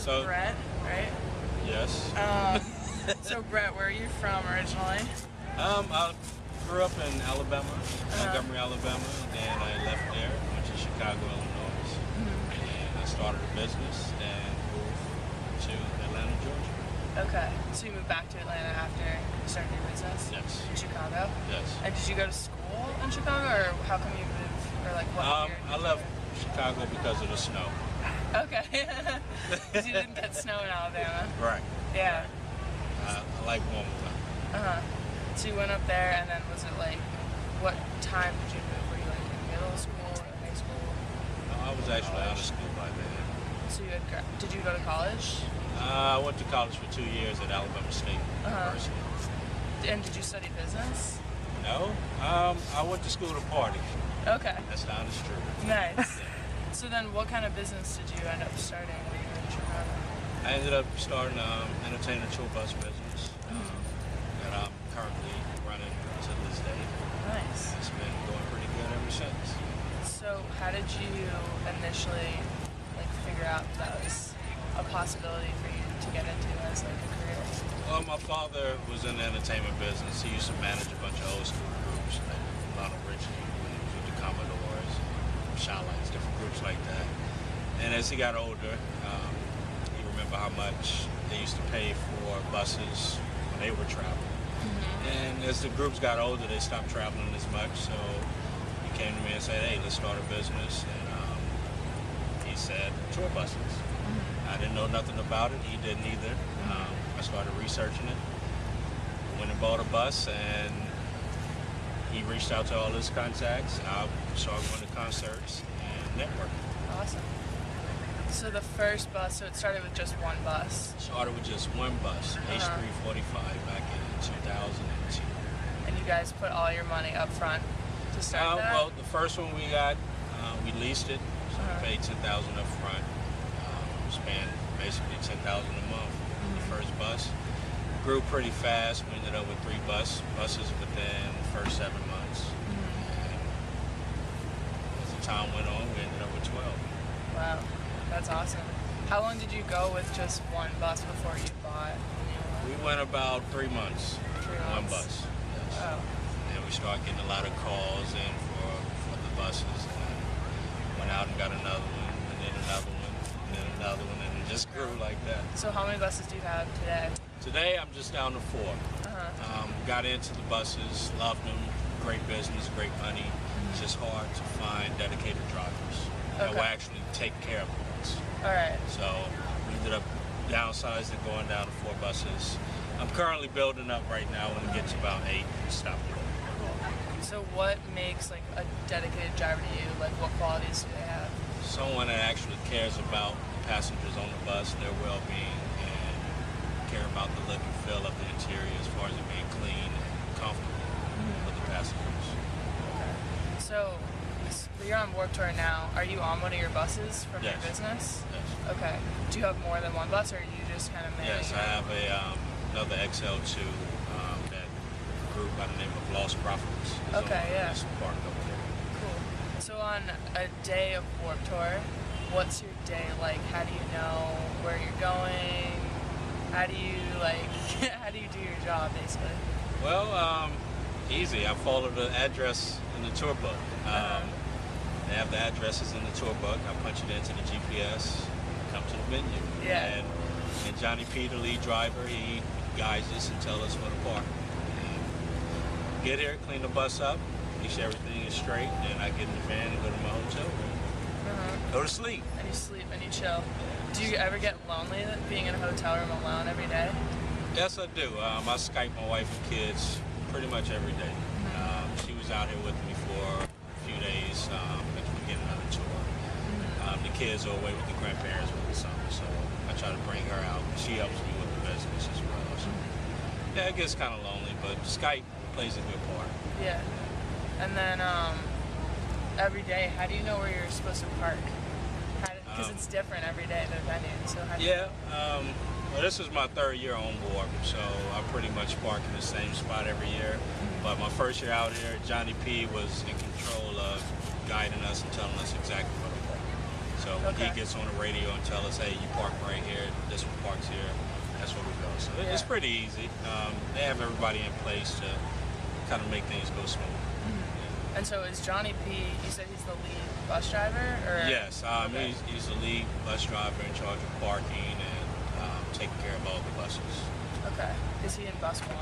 is Brent, right? Yes. So Brett, where are you from originally? I grew up in Alabama, Montgomery, Alabama, and I left there, went to Chicago, Illinois, and I started a business and moved to Atlanta, Georgia. Okay, so you moved back to Atlanta after you started your business? Yes. In Chicago? Yes. And did you go to school in Chicago, or how come you moved, or like what year? I left Chicago because of the snow. Okay. Because you didn't get snow in Alabama. Right. Yeah. I like warm weather. So you went up there, and then was it like, what time did you move? Were you like in middle school or high school? I was actually out of school by then. So you had, did you go to college? I went to college for 2 years at Alabama State University. And did you study business? No, I went to school to party. Okay. That's not as true. Nice. So then what kind of business did you end up starting when you were in Chicago? I ended up starting an entertainer tour bus business that I'm currently running to this day. Nice. It's been going pretty good ever since. So how did you initially like figure out that was a possibility for you to get into as like a career? Well, my father was in the entertainment business. He used to manage a bunch of old school groups, like Lionel Richie, with the Commodores, Shawlines, different groups like that. And as he got older, he remembered how much they used to pay for buses when they were traveling. And as the groups got older, they stopped traveling as much. So he came to me and said, "Hey, let's start a business." And he said, "Tour buses." I didn't know nothing about it. He didn't either. I started researching it. Went and bought a bus, and he reached out to all his contacts. I started going to concerts and networking. Awesome. So the first bus, so it started with just one bus. Started with just one bus, H345, back in 2002. And you guys put all your money up front to start that? Well, the first one we got, we leased it, so we paid $10,000 up front. Spent basically $10,000 a month on the first bus. Grew pretty fast. We ended up with 3 buses within the first 7 months. And as the time went on, we ended up with 12. Wow, that's awesome. How long did you go with just one bus before you bought a new one? We went about 3 months. 3 One months. bus. Yes. Oh. And we started getting a lot of calls in for the buses. And went out and got another one, and then another one, and then another one, and it just grew like that. So how many buses do you have today? Today I'm just down to 4. Got into the buses, loved them, great business, great money. It's just hard to find dedicated drivers that will actually take care of the bus. All right. So we ended up downsizing, going down to 4 buses. I'm currently building up right now. When it gets about 8, stop it. So what makes like a dedicated driver to you? Like what qualities do they have? Someone that actually cares about passengers on the bus, their well-being, and care about the look and feel of the interior as far as it being clean and comfortable for the passengers. Okay. So you're on Warped Tour now. Are you on one of your buses from your business? Yes. Okay. Do you have more than one bus, or are you just kind of managing? Yes, I have another XL2 that group by the name of Lost Prophets. It's part of it. Cool. So on a day of Warped Tour, what's your day like? How do you know where you're going? How do you how do you do your job basically? Well, easy. I follow the address in the tour book. They have the addresses in the tour book. I punch it into the GPS, come to the venue. Yeah. And Johnny P, the lead driver, he guides us and tells us where to park. And get here, clean the bus up, make sure everything is straight, then I get in the van and go to my hotel room. Go to sleep. And you sleep and you chill. Do you ever get lonely being in a hotel room alone every day? Yes, I do. I Skype my wife and kids pretty much every day. She was out here with me for a few days at the beginning of the tour. The kids are away with the grandparents for the summer, so I try to bring her out. She helps me with the business as well. So, yeah, it gets kind of lonely, but Skype plays a good part. Yeah. And then every day, how do you know where you're supposed to park? Because it's different every day, the venue. So how do well, this is my 3rd year on board, so I pretty much park in the same spot every year. But my first year out here, Johnny P was in control of guiding us and telling us exactly where to park. So Okay. he gets on the radio and tell us, hey, you park right here, this one parks here, that's where we go. So it's pretty easy. They have everybody in place to kind of make things go smooth. Mm-hmm. And so is Johnny P, you said he's the lead bus driver? Or? Yes, Okay. he's the lead bus driver in charge of parking and taking care of all the buses. Okay. Is he in bus 1?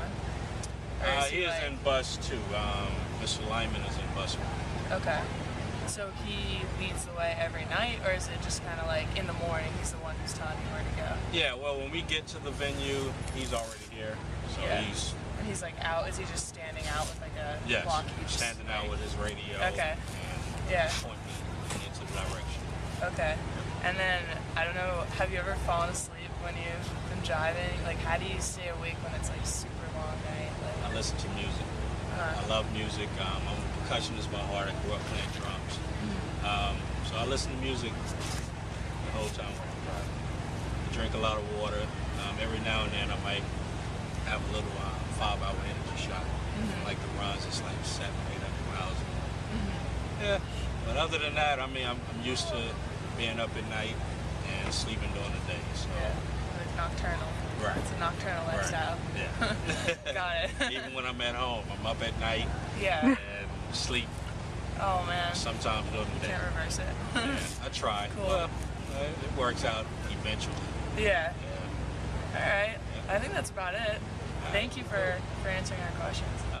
Or He is like... in bus 2. Mr. Lyman is in bus 1. Okay. So he leads the way every night, or is it just kind of like in the morning he's the one who's telling you where to go? Yeah, well, when we get to the venue, he's already here. So he's... And he's like out, is he just standing out with like a block? Yes, standing out with his radio. Okay. And pointing into the direction. Okay. And then, I don't know, have you ever fallen asleep when you've been driving? Like, how do you stay awake when it's like super long night? Like, I listen to music. I love music. I'm a percussionist by heart. I grew up playing drums. So I listen to music the whole time when I'm driving. I drink a lot of water. Every now and then I might have a little 5-hour energy shot. Like the runs, it's like 700, 800 miles. Yeah. But other than that, I mean, I'm used to being up at night and sleeping during the day. So. yeah, like nocturnal. Right. It's a nocturnal lifestyle. Yeah. Got it. Even when I'm at home, I'm up at night Yeah. and sleep Oh man. sometimes during the day. Can't reverse it. Yeah, I try. Cool. Well, it works out eventually. Yeah. Yeah. All right. I think that's about it. Thank you for answering our questions.